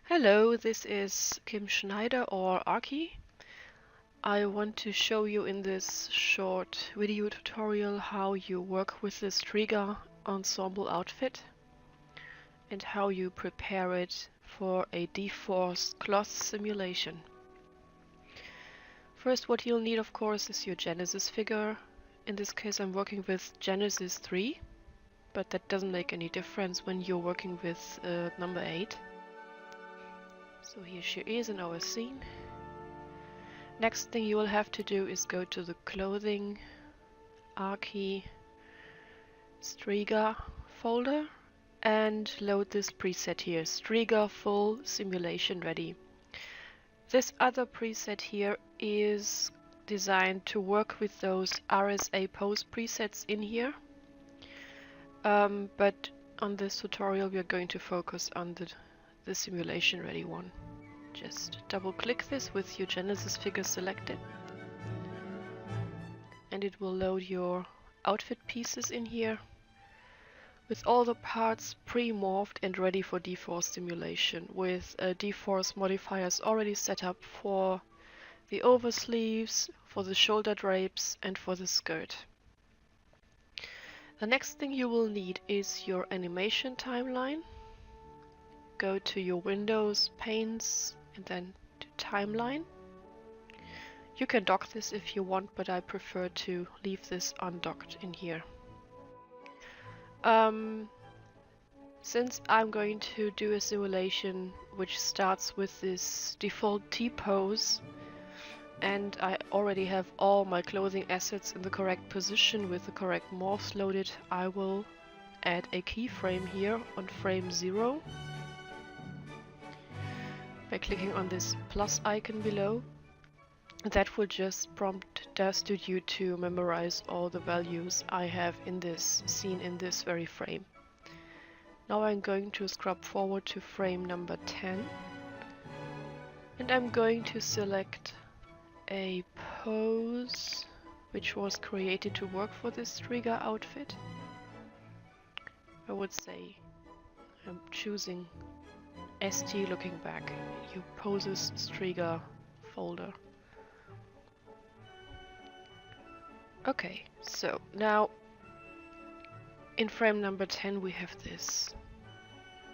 Hello, this is Kim Schneider or Arki. I want to show you in this short video tutorial how you work with the Striga Ensemble outfit and how you prepare it for a dForce cloth simulation. First, what you'll need, of course, is your Genesis figure. In this case, I'm working with Genesis 3, but that doesn't make any difference when you're working with number 8. So here she is in our scene. Next thing you will have to do is go to the clothing, Arki, Striga folder and load this preset here, Striga full simulation ready. This other preset here is designed to work with those RSA pose presets in here. But on this tutorial we are going to focus on the simulation ready one. Just double click this with your Genesis figure selected and it will load your outfit pieces in here with all the parts pre-morphed and ready for dForce simulation, with dForce modifiers already set up for the oversleeves, for the shoulder drapes and for the skirt. The next thing you will need is your animation timeline. Go to your Windows, Panes, and then to Timeline. You can dock this if you want, but I prefer to leave this undocked in here. Since I'm going to do a simulation which starts with this default T-pose, and I already have all my clothing assets in the correct position with the correct morphs loaded, I will add a keyframe here on frame 0. By clicking on this plus icon below. That will just prompt Studio to memorize all the values I have in this scene in this very frame. Now I'm going to scrub forward to frame number 10 and I'm going to select a pose which was created to work for this Striga outfit. I would say I'm choosing ST looking back, your poses Striga folder. Okay, so now in frame number 10 we have this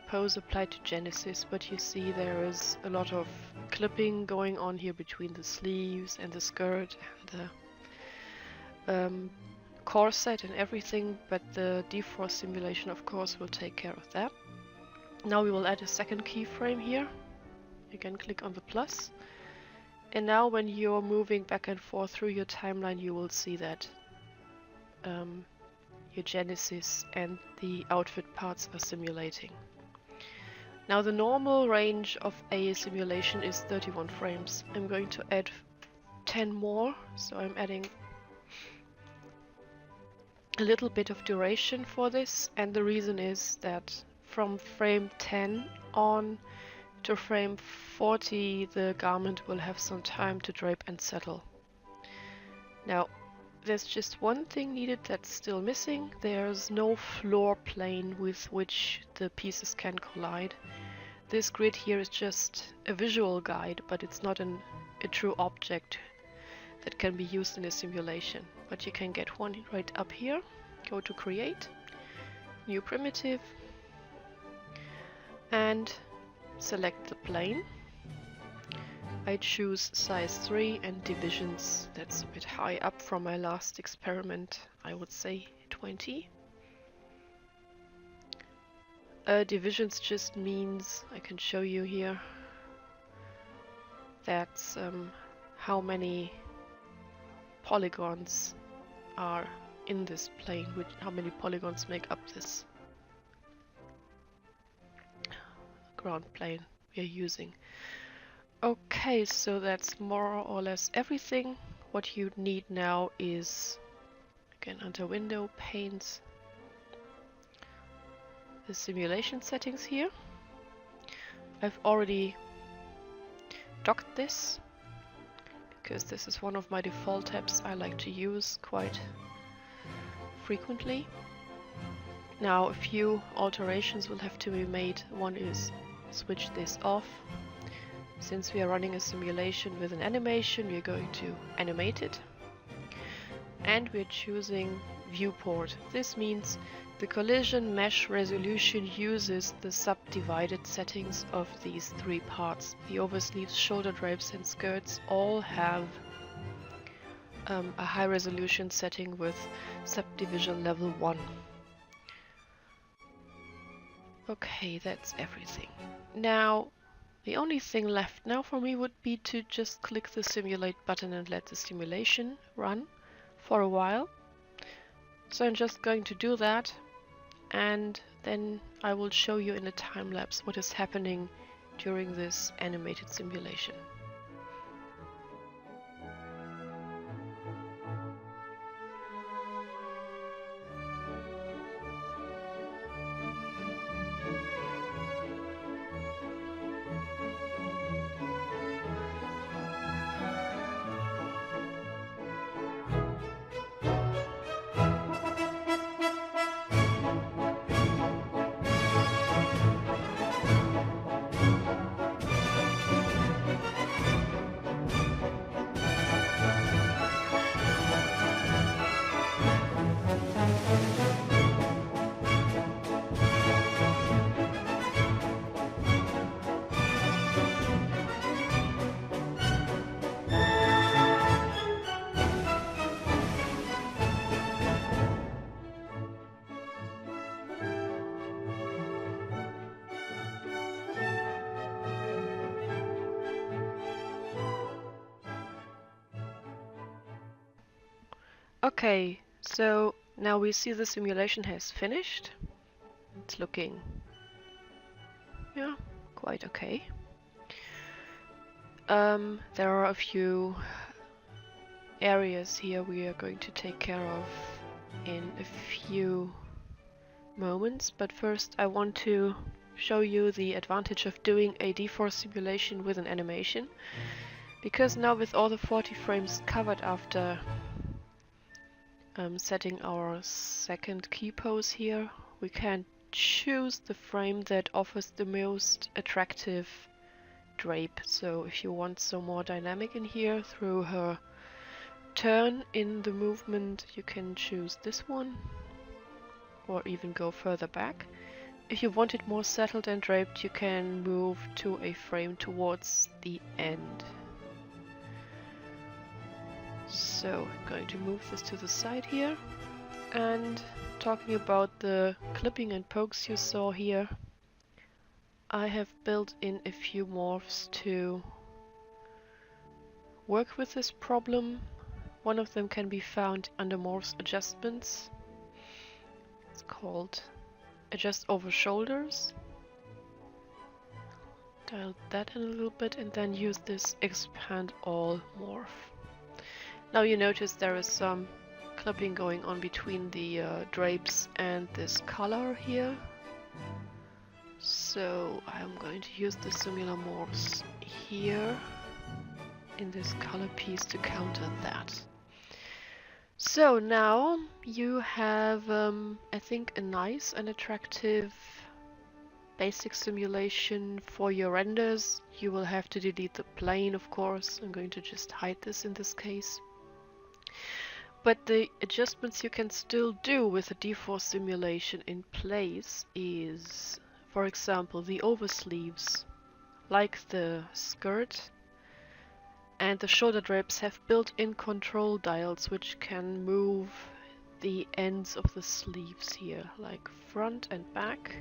pose applied to Genesis, but you see there is a lot of clipping going on here between the sleeves and the skirt and the corset and everything, but the dForce simulation of course will take care of that. Now we will add a second keyframe here. Again, click on the plus. And now when you're moving back and forth through your timeline, you will see that your Genesis and the outfit parts are simulating. Now the normal range of a simulation is 31 frames. I'm going to add 10 more, so I'm adding a little bit of duration for this, and the reason is that from frame 10 on to frame 40 the garment will have some time to drape and settle. Now there's just one thing needed that's still missing. There's no floor plane with which the pieces can collide. This grid here is just a visual guide, but it's not a true object that can be used in a simulation. But you can get one right up here. Go to Create, New Primitive, and select the plane. I choose size 3 and divisions. That's a bit high up from my last experiment. I would say 20. Divisions just means, I can show you here, that's how many polygons are in this plane, how many polygons make up this ground plane we are using. Okay, so that's more or less everything. What you need now is, again under Window, Panes, the simulation settings here. I've already docked this because this is one of my default tabs I like to use quite frequently. Now a few alterations will have to be made. One is switch this off. Since we are running a simulation with an animation, we are going to animate it. And we're choosing viewport. This means the collision mesh resolution uses the subdivided settings of these three parts. The oversleeves, shoulder drapes and skirts all have a high resolution setting with subdivision level 1. Okay, that's everything. Now, the only thing left now for me would be to just click the simulate button and let the simulation run for a while. So I'm just going to do that, and then I will show you in a time lapse what is happening during this animated simulation. Okay, so now we see the simulation has finished. It's looking, yeah, quite okay. There are a few areas here we are going to take care of in a few moments, but first I want to show you the advantage of doing a dForce simulation with an animation, because now with all the 40 frames covered after setting our second key pose here, we can choose the frame that offers the most attractive drape. So if you want some more dynamic in here through her turn in the movement, you can choose this one or even go further back. If you want it more settled and draped, you can move to a frame towards the end. So I'm going to move this to the side here, and talking about the clipping and pokes you saw here, I have built in a few morphs to work with this problem. One of them can be found under morphs adjustments. It's called adjust over shoulders. Dial that in a little bit and then use this expand all morph. Now you notice there is some clipping going on between the drapes and this color here. So I'm going to use the similar morphs here in this color piece to counter that. So now you have, I think, a nice and attractive basic simulation for your renders. You will have to delete the plane, of course. I'm going to just hide this in this case. But the adjustments you can still do with a dForce simulation in place is, for example, the oversleeves, like the skirt and the shoulder drapes, have built-in control dials which can move the ends of the sleeves here, like front and back.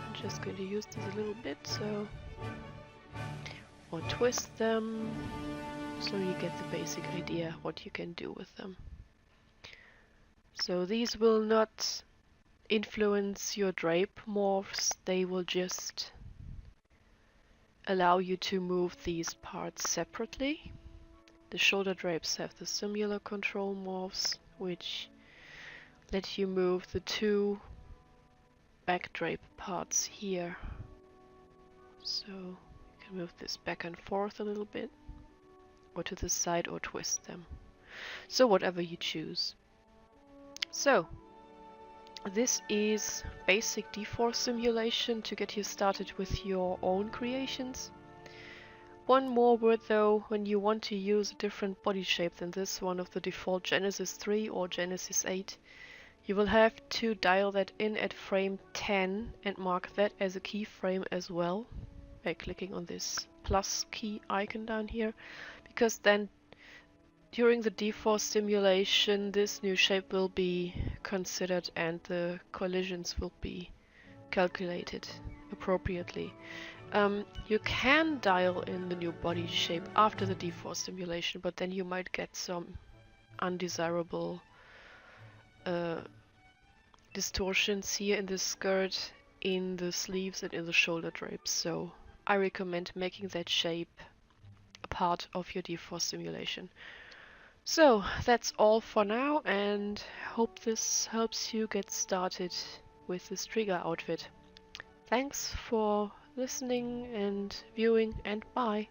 I'm just going to use this a little bit, so, or twist them. So you get the basic idea what you can do with them. So these will not influence your drape morphs, they will just allow you to move these parts separately. The shoulder drapes have the similar control morphs, which let you move the two back drape parts here. So you can move this back and forth a little bit, or to the side, or twist them. So whatever you choose. So This is basic dForce simulation to get you started with your own creations. One more word though, when you want to use a different body shape than this one of the default Genesis 3 or Genesis 8, you will have to dial that in at frame 10 and mark that as a keyframe as well by clicking on this plus key icon down here, because then during the dForce simulation this new shape will be considered and the collisions will be calculated appropriately. You can dial in the new body shape after the dForce simulation, but then you might get some undesirable distortions here in the skirt, in the sleeves and in the shoulder drapes. So I recommend making that shape a part of your dForce simulation. So that's all for now, and hope this helps you get started with the Striga outfit. Thanks for listening and viewing, and bye!